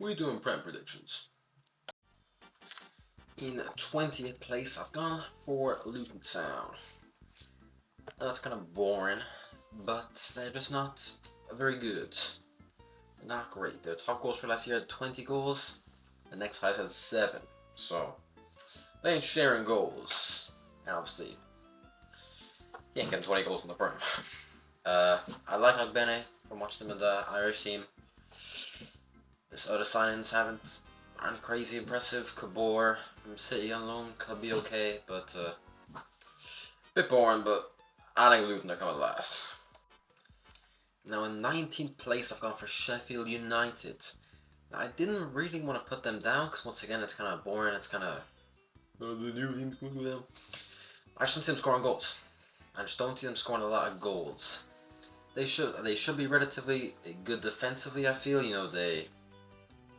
We doing Prem predictions. In 20th place, I've gone for Luton Town. That's kind of boring, but they're just not very good. Not great. Their top goals for last year had 20 goals. The next highest had 7. So, they ain't sharing goals. And obviously, he ain't getting 20 goals in the Prem. I like Ogbene from watching them in the Irish team. This other signings aren't crazy impressive. Cabor from City on loan could be okay, but bit boring. But I think Luton are coming last. Now in 19th place, I've gone for Sheffield United. Now I didn't really want to put them down because once again it's kind of boring. It's kind of the new team could do them. I just don't see them scoring goals. I just don't see them scoring a lot of goals. They should be relatively good defensively. I feel they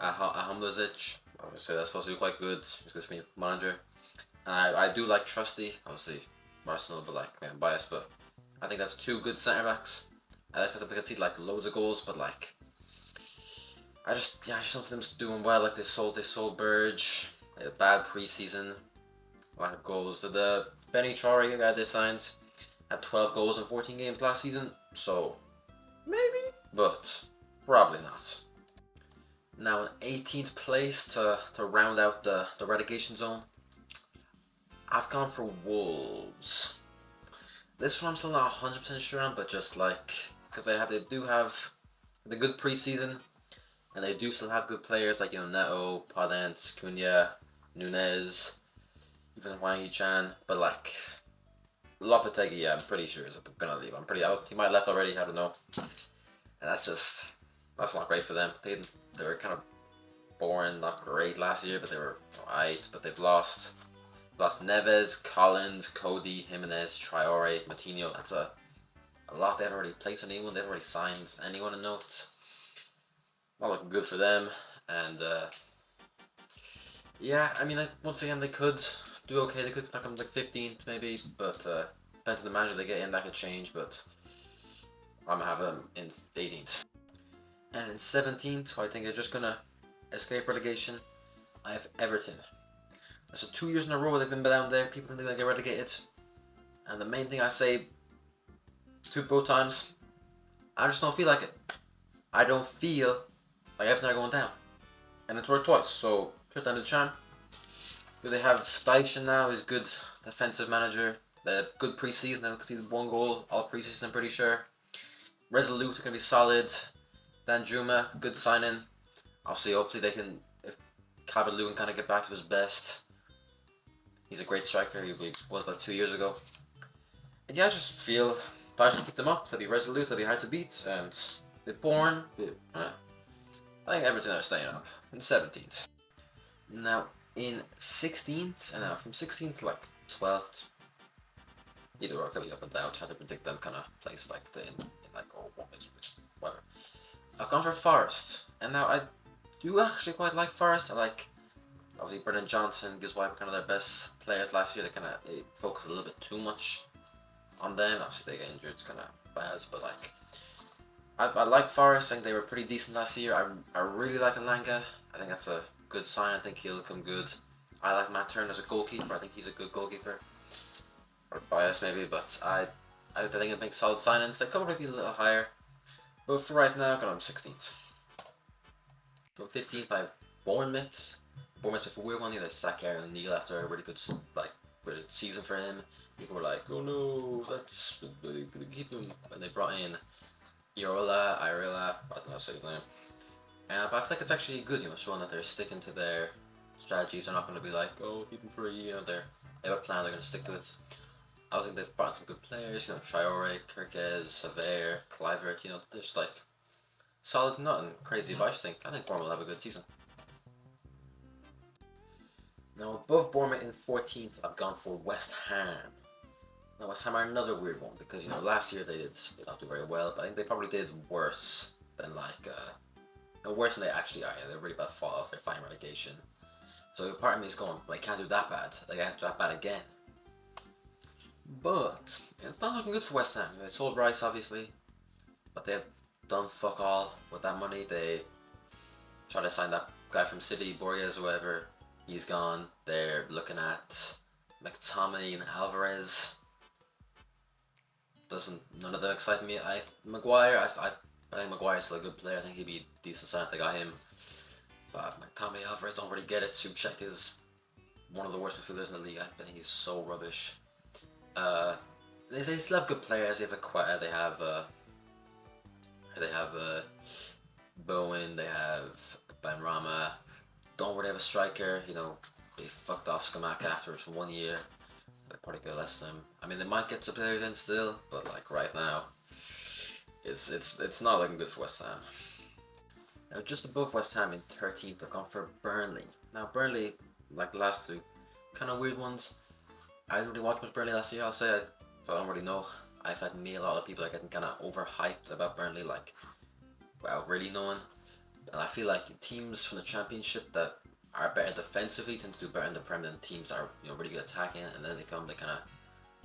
Hamdozic, I would say that's supposed to be quite good. He's good for me, manager. And I do like Trusty, obviously Arsenal, but I'm biased, but I think that's two good centre backs. I expect them to concede loads of goals, but I just don't see them doing well. They sold Burge. They had a bad preseason, lack of goals. The Benny Traore guy they signed had 12 goals in 14 games last season, so maybe, but probably not. Now in 18th place to round out the relegation zone, I've gone for Wolves. This one I'm still not 100% sure on, but just because they do have the good preseason, and they do still have good players Neto, Podence, Cunha, Nunez, even Wang Yichan, but Lopetegui, yeah, I'm pretty sure is gonna leave. He might have left already, I don't know. And that's not great for them. They were kind of boring, not great last year, but they were alright. But they've lost Neves, Collins, Cody, Jimenez, Traore, Matinho. That's a lot. They haven't really placed anyone. They haven't really signed anyone in note. Not looking good for them. And yeah, I mean, once again, they could do okay. They could knock them 15th maybe, but depends on the manager they get in. That could change, but I'm gonna have them in 18th. And in 17th, I think they're just gonna escape relegation. I have Everton. So 2 years in a row they've been down there. People think they're gonna get relegated, and the main thing I say both times, I just don't feel like it. I don't feel like Everton are going down, and it's worked twice. So put down the chan. They have Dyche now. He's good defensive manager. They had good preseason. They conceded 1 goal all preseason. I'm pretty sure. Resolute are gonna be solid. Danjuma, good signing. Hopefully they can, if Calvert-Lewin kind of get back to his best. He's a great striker. He was about 2 years ago. And yeah, I just feel Bayern can keep them up. They'll be resolute. They'll be hard to beat, and they're boring. I think Everton are staying up in 17th. Now in 16th, and now from 16th to 12th, either or, could be up and down. It's hard to predict them kind of places whatever. I've gone for Forest, and now I do actually quite like Forest. I like, obviously, Brennan Johnson, Gibbs White were kind of their best players last year. They focus a little bit too much on them. Obviously, they get injured, it's kind of bad, but I like Forest. I think they were pretty decent last year. I really like Alanga. I think that's a good sign. I think he'll come good. I like Matt Turner as a goalkeeper. I think he's a good goalkeeper. Or biased maybe, but I think it makes solid signings. They could probably be a little higher. But for right now, I've got him 16th. From 15th, I have Bournemouth. Bournemouth with a weird one. They sack Aaron Neal after a really good season for him. People were like, "Oh no, that's really gonna keep him." And they brought in Iola, I don't know how to say his name. But I think it's actually good, showing that they're sticking to their strategies. They're not going to be like, "Oh, keep him for a year." They have a plan. They're going to stick to it. I think they've brought some good players. Traore, Kirkez, Saver, Clivert. They're just solid, nothing crazy. But I think Bournemouth will have a good season. Now above Bournemouth in 14th, I've gone for West Ham. Now West Ham are another weird one because last year they did not do very well, but I think they probably did worse than worse than they actually are. They're really bad fall off. They're fighting relegation. So part of me is going, they can't do that bad. They can't do that bad again. But it's not looking good for West Ham. They sold Rice obviously, but they've done fuck all with that money. They try to sign that guy from City, Borges or whatever. He's gone. They're looking at McTominay and Alvarez. None of them excite me. Maguire, I think Maguire's still a good player. I think he'd be a decent sign if they got him. But McTominay, Alvarez don't really get it. Souček is one of the worst midfielders in the league. I think he's so rubbish. They still have good players. They have Bowen. They have Benrahma. Don't really have a striker. They fucked off Scamacca after 1 year. They probably could have less them. I mean, they might get some players in still, but like right now, it's not looking good for West Ham. Now, just above West Ham in 13th, I've gone for Burnley. Now, Burnley, like the last two, kind of weird ones. I didn't really watch much Burnley last year, I'll say. I don't really know. I've had a lot of people are getting kind of overhyped about Burnley, like, without really knowing. And I feel like teams from the Championship that are better defensively tend to do better in the Prem than teams that are really good attacking, and then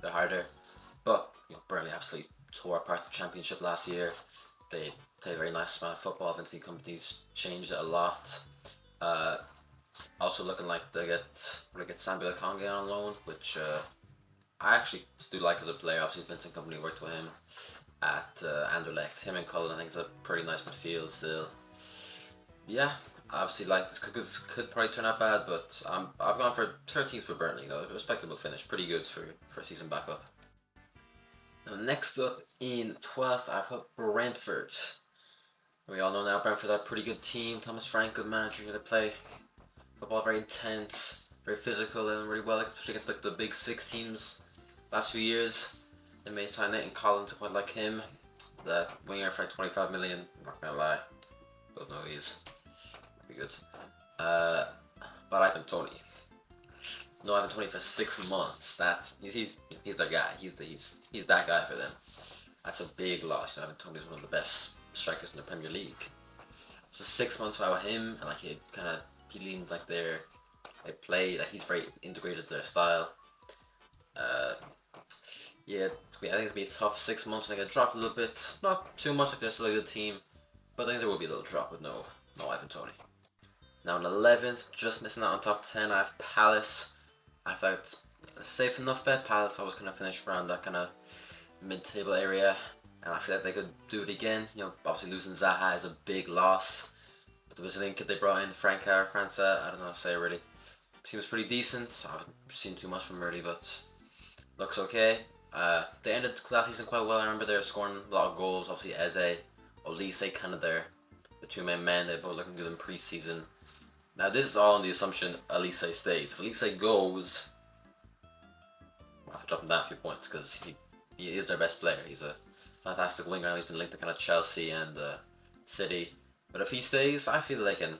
they're harder. But Burnley absolutely tore apart the Championship last year. They play a very nice amount of football. Eventually, companies changed it a lot. Also looking like they get Samuel Conge on loan, which I actually do like as a player. Obviously, Vincent Company worked with him at Anderlecht. Him and Cullen, I think it's a pretty nice midfield still. Yeah, obviously, like this could probably turn out bad, but I've gone for 13th for Burnley. A respectable finish, pretty good for a season back up. Now, next up in 12th, I've got Brentford. We all know now Brentford are a pretty good team. Thomas Frank, good manager. They play football very intense, very physical, and really well, especially against like the big six teams. Last few years, they may sign Nathan Collins. I quite like him. The winger for like 25 million. I'm not gonna lie, don't know who he is. Pretty good. But Ivan Toney. No Ivan Toney for 6 months. He's their guy. He's that guy for them. That's a big loss. Ivan Toney's one of the best strikers in the Premier League. So 6 months without him, and like he leaned like they play. Like he's very integrated to their style. Yeah, I think it's gonna be a tough 6 months. I think it dropped a little bit, not too much. Like they're still a good team, but I think there will be a little drop with no Ivan Toney. Now in 11th, just missing out on top 10, I have Palace. I feel like it's a safe enough bet. Palace always kind of finish around that kind of mid-table area, and I feel like they could do it again. Obviously losing Zaha is a big loss, but the Brazilian kid they brought in, Franca or França, I don't know how to say it really. Seems pretty decent. I haven't seen too much from him really, but looks okay. They ended last season quite well. I remember they were scoring a lot of goals. Obviously Eze, Olise, kind of the two main men. They both looking good in pre-season. Now this is all on the assumption Olise stays. If Olise goes, I'll have to drop him down a few points because he is their best player. He's a fantastic winger. He's been linked to kind of Chelsea and City. But if he stays, I feel they can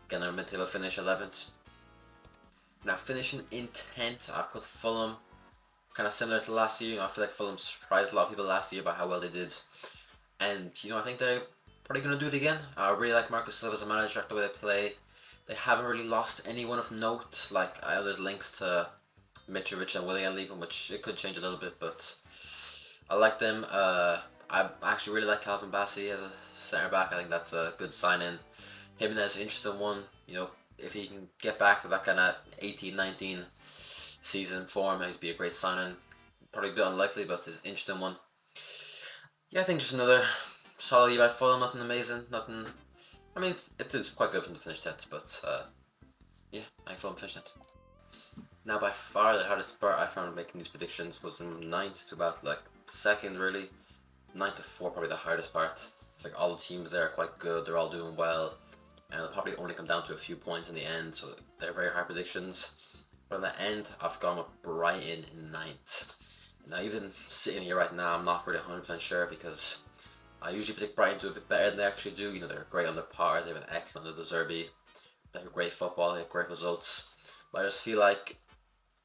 get a mid-table finish 11th. Now finishing in 10th, I've put Fulham. Kind of similar to last year. I feel like Fulham surprised a lot of people last year by how well they did. And I think they're probably going to do it again. I really like Marcus Silva as a manager, the way they play. They haven't really lost anyone of note. Like, I know there's links to Mitrovic and Willian leaving, which it could change a little bit, but I like them. I actually really like Calvin Bassey as a centre back. I think that's a good signing. Jimenez, interesting one. If he can get back to that kind of 18-19 season form, he'd be a great signing. Probably a bit unlikely, but it's an interesting one. Yeah, I think just another solid year by Fulham. Nothing amazing. Nothing. I mean, it is quite good from the finish 10th, but yeah, I think Fulham finished 10th. Now, by far the hardest part I found making these predictions was from 9th to about like 2nd, really. 9th to 4 probably the hardest part. I think all the teams there are quite good. They're all doing well, and it'll probably only come down to a few points in the end. So they're very hard predictions. But in the end, I've gone with Brighton in 9th. Now, even sitting here right now, I'm not really 100% sure because I usually predict Brighton to do a bit better than they actually do. They're great under par. They have an excellent under the Zerbi. They have great football. They have great results. But I just feel like,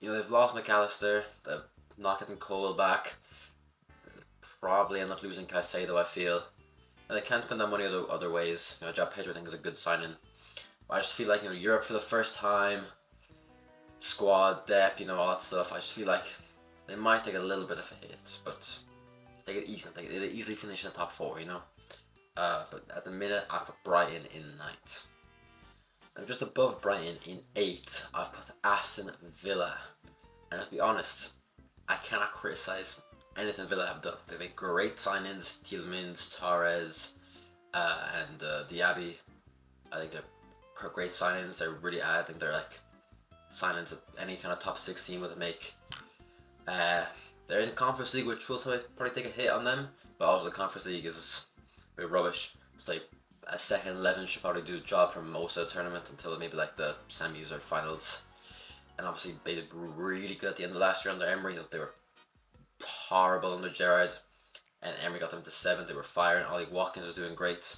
they've lost McAllister. They're not getting Cole back. They'll probably end up losing Caicedo, I feel. And they can't spend that money other ways. João Pedro, I think, is a good signing. But I just feel like, Europe for the first time, squad depth, all that stuff. I just feel like they might take a little bit of a hit, but they could easily finish in the top 4. But at the minute, I've put Brighton in 9th. And just above Brighton in 8th, I've put Aston Villa. And to be honest, I cannot criticise anything Villa have done. They've made great signings: Tielemans, Torres, and Diaby. I think they're great signings. They're really, I think they're like signings that any kind of top 16 would make. They're in the Conference League, which will probably take a hit on them, but also the Conference League is a bit rubbish. It's like a second 11 should probably do the job for most of the tournament until maybe like the semis or finals. And obviously they did really good at the end of last year under Emery. They were horrible under Gerrard, and Emery got them to 7th. They were firing. Ollie Watkins was doing great.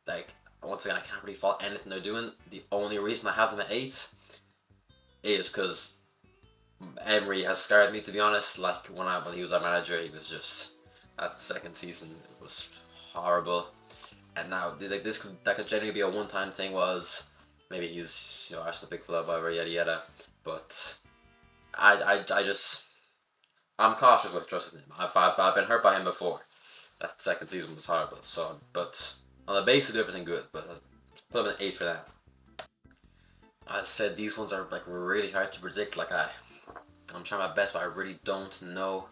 Like, once again, I can't really fault anything they're doing. The only reason I have them at 8 is because Emery has scared me, to be honest. Like, when he was our manager, he was just, that second season, it was horrible. And now, like, that could genuinely be a one-time thing. Was maybe he's, Arsenal big club, whatever, yada yada. But I just, I'm cautious with trusting him. I've been hurt by him before. That second season was horrible. So, but on the basis of everything good, but put him in 8 for that. I said these ones are like really hard to predict. Like I'm trying my best, but I really don't know.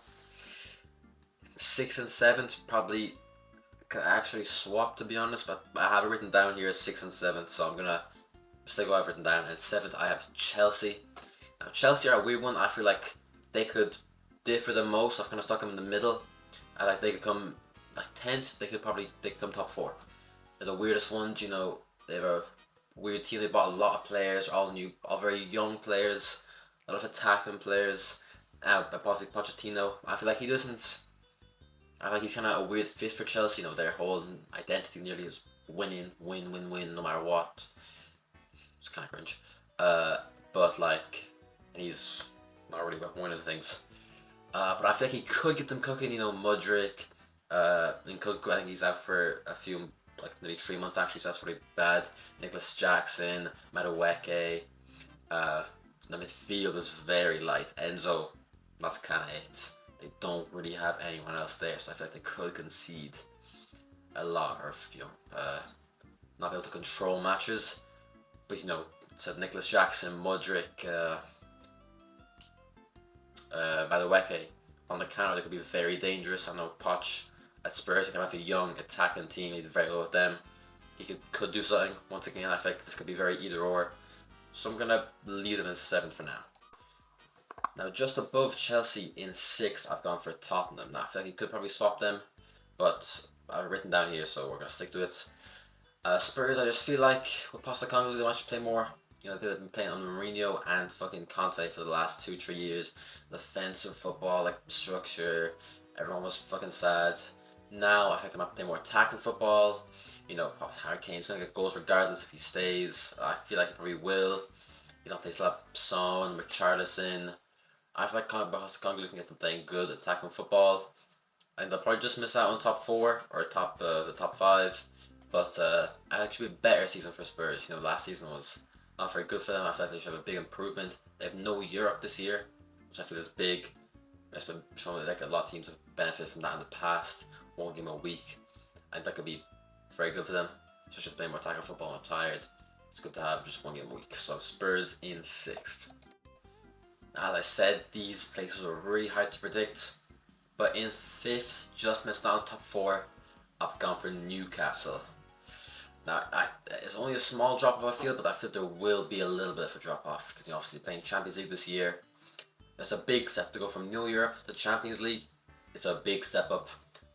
6th and 7th probably could actually swap, to be honest, but I have it written down here as 6th and 7th, so I'm gonna stick what I've written down. And 7th, I have Chelsea. Now Chelsea are a weird one. I feel like they could differ the most. I've kind of stuck them in the middle. I like they could come like 10th. They could come top 4. They're the weirdest ones. They have a weird team. They bought a lot of players, all new, all very young players, a lot of attacking players. Pochettino, I feel like he doesn't. I feel like he's kind of a weird fit for Chelsea. Their whole identity nearly is winning, win, no matter what. It's kind of cringe. But like, and he's not really about winning things. But I feel like he could get them cooking. Mudryk. And Kunku, I think he's out for a few, like nearly 3 months actually, so that's pretty bad. Nicholas Jackson, Madueke. The midfield is very light. Enzo, that's kind of it. They don't really have anyone else there, so I feel like they could concede a lot, or not be able to control matches. But said Nicholas Jackson, Mudryk, Madueke on the counter, they could be very dangerous. I know Poch at Spurs, he can have a young attacking team. He did very well with them. He could do something. Once again, I think this could be very either or. So I'm gonna leave them in 7th for now. Now just above Chelsea in 6th, I've gone for Tottenham. Now I feel like you could probably swap them, but I've written down here, so we're gonna stick to it. Spurs, I just feel like with Postecoglou, they want to play more. They've been playing on Mourinho and fucking Conte for the last 2-3 years. Defensive football, like structure. Everyone was fucking sad. Now I think they might play more attacking football. Harry Kane's gonna get goals regardless if he stays. I feel like he probably will. They still have Son, Richarlison. I feel like Postecoglou can get them playing good attacking football. And they'll probably just miss out on top 4 or the top 5. But actually a better season for Spurs. Last season was not very good for them. I feel like they should have a big improvement. They have no Europe this year, which I feel is big. It's been shown that a lot of teams have benefited from that in the past. 1 game a week. I think that could be very good for them, especially if they play more attacking football and tired. It's good to have just 1 game a week. So Spurs in 6th. As I said, these places were really hard to predict. But in 5th, just missed out on top 4, I've gone for Newcastle. Now, it's only a small drop off I feel, but I feel there will be a little bit of a drop off because obviously playing Champions League this year. It's a big step to go from New Europe to Champions League. It's a big step up.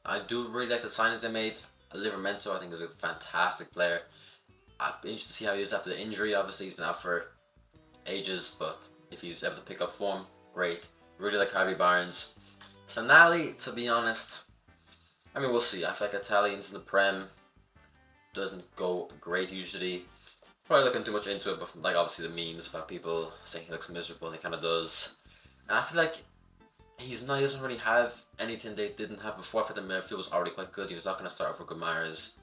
I do really like the signings they made. Livramento, I think, is a fantastic player. I'd be interested to see how he is after the injury. Obviously, he's been out for ages, but if he's able to pick up form, great. Really like Harvey Barnes. Tonali, to be honest, we'll see. I feel like Italians in the Prem doesn't go great usually. Probably looking too much into it, but like obviously the memes about people saying he looks miserable, and he kind of does. And I feel like he doesn't really have anything they didn't have before. I feel the midfield was already quite good. He was not going to start off with Guimaraes.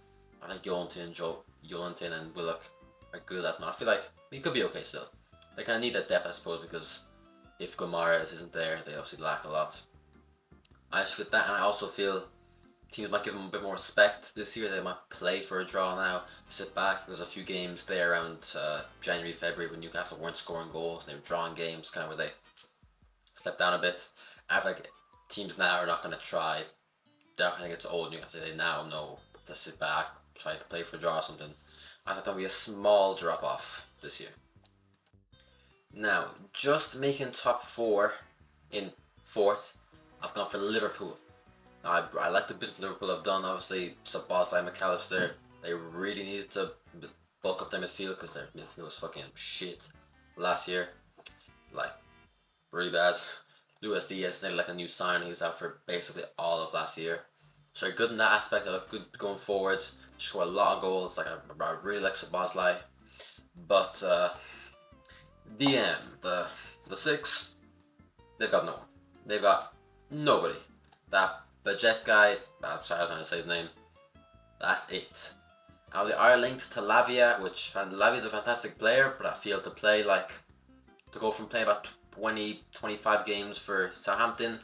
I think Joelinton and Willock are good at him. I feel like he could be okay still. They kind of need that depth, I suppose, because if Guimaraes isn't there, they obviously lack a lot. I just feel that, and I also feel teams might give them a bit more respect this year. They might play for a draw now, sit back. There was a few games there around January, February when Newcastle weren't scoring goals and they were drawing games, kind of where they slept down a bit. I feel like teams now are not going to try. They're not going to get to old Newcastle. They now know to sit back, try to play for a draw or something. I thought there'll be a small drop off this year. Now, just making top four in fourth, I've gone for Liverpool. I like the business Liverpool have done. Obviously, Szoboszlai, McAllister, they really needed to bulk up their midfield because their midfield was fucking shit last year. Like, really bad. Luis Diaz needed like a new sign. He was out for basically all of last year. So they're good in that aspect. They look good going forward. Score a lot of goals. Like I really like Szoboszlai. But DM, the six, they've got no one. They've got nobody. That Bajet guy, I'm sorry, I don't know how to say his name. That's it. Now they are linked to Lavia, which Lavia's a fantastic player, but I feel to play like, to go from playing about 20, 25 games for Southampton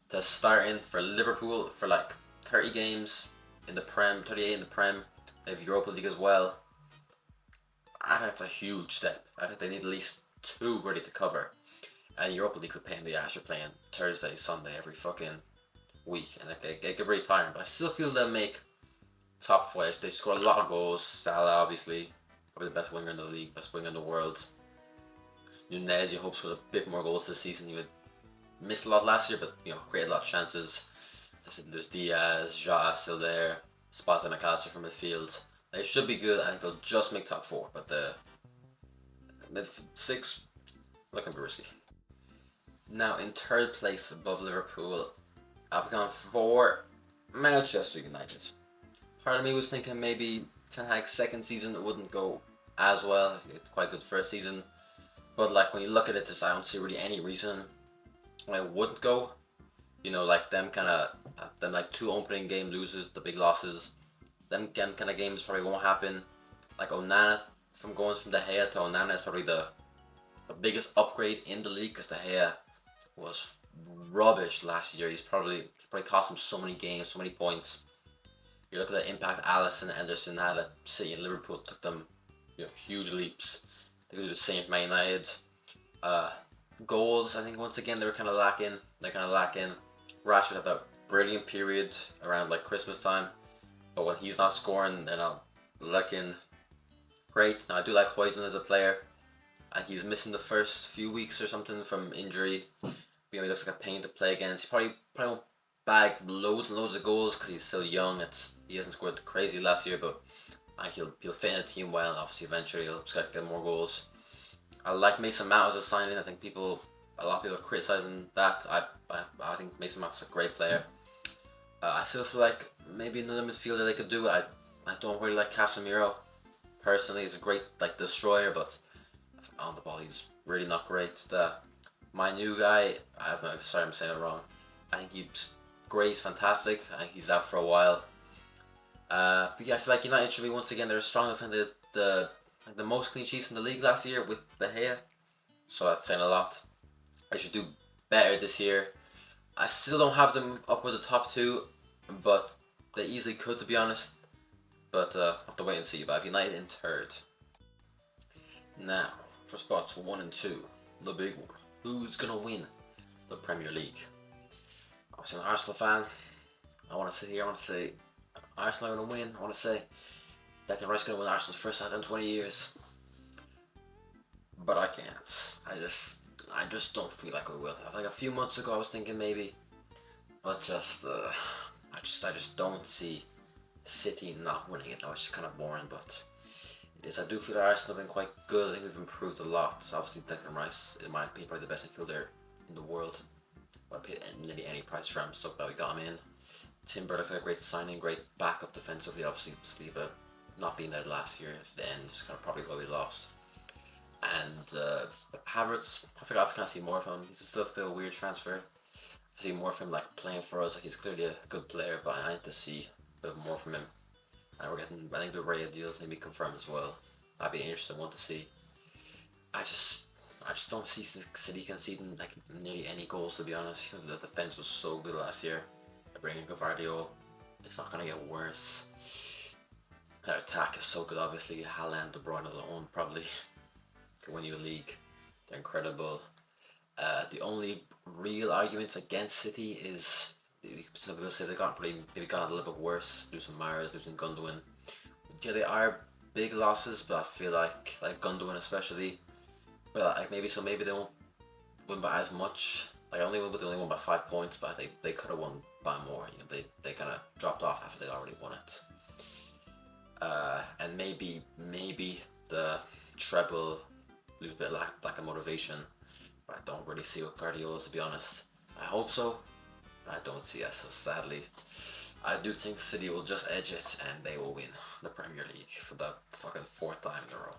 to starting for Liverpool for like 30 games in the Prem, 38 in the Prem. They have Europa League as well. I think that's a huge step. I think they need at least two ready to cover. And Europa League's a pain in the ass. You're playing Thursday, Sunday every fucking week, and it get really tiring. But I still feel they'll make top four. They score a lot of goals. Salah, obviously, probably the best winger in the league, best winger in the world. Nunez, you hope scored a bit more goals this season. He would miss a lot last year, but created a lot of chances. There's Diaz, Jota still there, Szoboszlai, McAllister from midfield. They should be good. I think they'll just make top four, but the mid six looking a bit risky. Now in third place above Liverpool, I've gone for Manchester United. Part of me was thinking maybe Ten Hag's second season wouldn't go as well. It's quite good first season, but like when you look at it, I don't see really any reason why it wouldn't go. Like them like two opening game losers, the big losses. Them kind of games probably won't happen. Like Onana, from going from De Gea to Onana is probably the biggest upgrade in the league because De Gea was rubbish last year. He probably cost him so many games, so many points. You look at the impact Alisson and Henderson had at City and Liverpool, took them huge leaps. They could do the same for Man United. Goals, I think once again they were kind of lacking. Rashford had that brilliant period around like Christmas time, but when he's not scoring, they're not looking great. Now I do like Højlund as a player. He's missing the first few weeks or something from injury. He looks like a pain to play against. He probably won't bag loads and loads of goals because he's so young. He hasn't scored crazy last year, but I think he'll fit in a team well. Obviously, eventually he'll start getting more goals. I like Mason Mount as a signing. I think a lot of people are criticizing that. I think Mason Mount's a great player. I still feel like maybe another midfielder they could do. I don't really like Casemiro. Personally, he's a great destroyer, but on the ball he's really not great. My new guy, sorry I'm saying it wrong. I think he's great, he's fantastic. I think he's out for a while. But yeah, I feel like United should be once again, they're strong defended the most clean sheets in the league last year with De Gea. So that's saying a lot. They should do better this year. I still don't have them up with the top two, but they easily could, to be honest. But I'll have to wait and see. But I have United in third. Now, for spots 1 and 2, the big one. Who's going to win the Premier League? Obviously, I'm an Arsenal fan. I want to say Arsenal are going to win. I want to say Declan Rice is going to win Arsenal's first title in 20 years. But I can't. I just don't feel like we will. Like a few months ago I was thinking maybe. But I just don't see City not winning it. Now it's just kind of boring, but it is. I do feel that Arsenal have been quite good. I think we've improved a lot. So obviously Declan Rice, in my opinion, probably the best midfielder in the world. I'd pay nearly any price for him, so glad we got him in. Timber looks like a great signing, great backup defensively. Obviously, Saliba not being there last year at the end is kind of probably why we lost. And Havertz, I think I can see more of him. He's still a bit of a weird transfer. I see more of him playing for us. He's clearly a good player, but I need to see a bit more from him. And we're getting, I think the Raya deals maybe confirmed as well. That'd be an interesting one to see. I just don't see City conceding nearly any goals, to be honest. The defense was so good last year. Bringing Gvardiol, It's not gonna get worse. Their attack is so good, obviously. Haaland, De Bruyne alone probably could win you a league. They're incredible. The only real arguments against City is some people say they got maybe got a little bit worse, losing Mahrez, losing Gundogan. Yeah, they are big losses, but I feel like Gundogan especially. But like maybe they won't win by as much. Like I only won by 5 points, but they could have won by more. You know, they kind of dropped off after they already won it. And maybe the treble lose a bit lack of motivation. But I don't really see with Guardiola, to be honest. I hope so, but I don't see it. So sadly, I do think City will just edge it and they will win the Premier League for the fucking fourth time in a row.